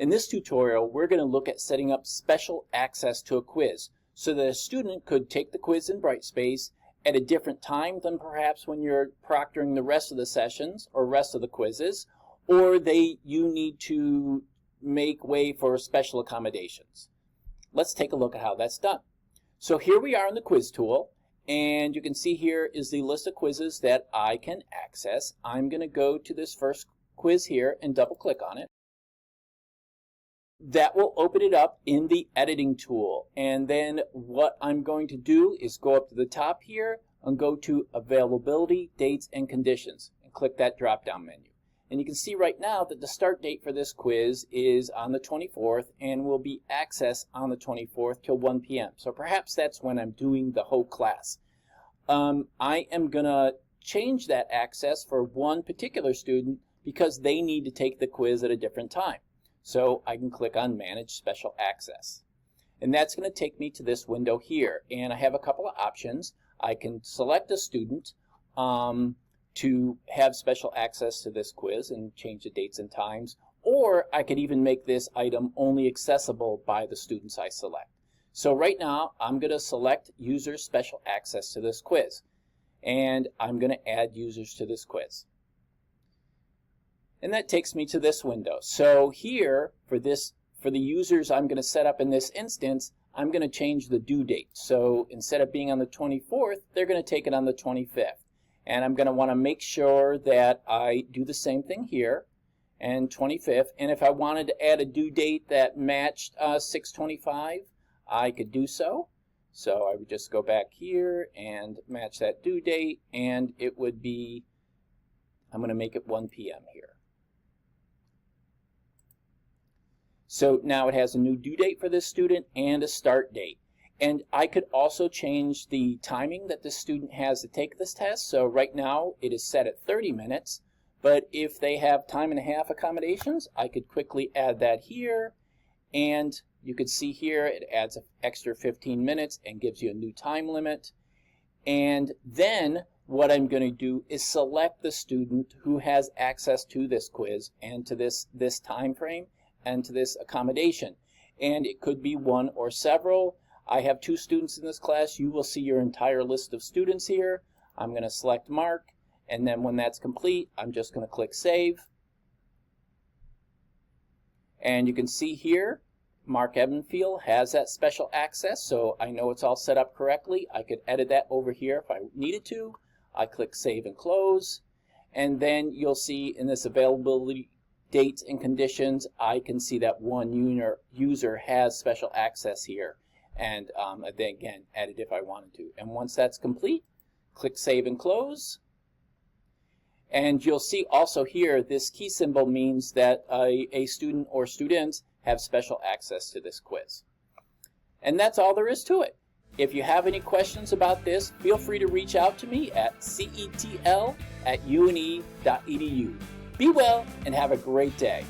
In this tutorial, we're going to look at setting up special access to a quiz so that a student could take the quiz in Brightspace at a different time than perhaps when you're proctoring the rest of the sessions or rest of the quizzes, or you need to make way for special accommodations. Let's take a look at how that's done. So here we are in the quiz tool, and you can see here is the list of quizzes that I can access. I'm going to go to this first quiz here and double click on it. That will open it up in the editing tool, and then what I'm going to do is go up to the top here and go to availability, dates, and conditions and click that drop down menu. And you can see right now that the start date for this quiz is on the 24th and will be accessed on the 24th till 1 p.m. So perhaps that's when I'm doing the whole class. I am going to change that access for one particular student because they need to take the quiz at a different time. So I can click on Manage Special Access. And that's going to take me to this window here. And I have a couple of options. I can select a student to have special access to this quiz and change the dates and times. Or I could even make this item only accessible by the students I select. So right now I'm going to select User Special Access to this quiz. And I'm going to add users to this quiz. And that takes me to this window. So here, for the users I'm going to set up in this instance, I'm going to change the due date. So instead of being on the 24th, they're going to take it on the 25th. And I'm going to want to make sure that I do the same thing here, and 25th. And if I wanted to add a due date that matched 6/25, I could do so. So I would just go back here and match that due date, and it would be, I'm going to make it 1 p.m. here. So now it has a new due date for this student and a start date. And I could also change the timing that the student has to take this test. So right now it is set at 30 minutes, but if they have time and a half accommodations, I could quickly add that here. And you could see here it adds an extra 15 minutes and gives you a new time limit. And then what I'm going to do is select the student who has access to this quiz and to this time frame and to this accommodation. And it could be one or several. I have 2 students in this class. You will see your entire list of students here. I'm going to select Mark, and then when that's complete, I'm just going to click Save. And you can see here, Mark Ebenfield has that special access, so I know it's all set up correctly. I could edit that over here if I needed to. I click Save and Close, and then you'll see in this availability dates and conditions, I can see that one user has special access here, and then again edit if I wanted to. And once that's complete, click Save and Close, and you'll see also here this key symbol means that a student or students have special access to this quiz. And that's all there is to it. If you have any questions about this, feel free to reach out to me at cetl@une.edu. Be well and have a great day.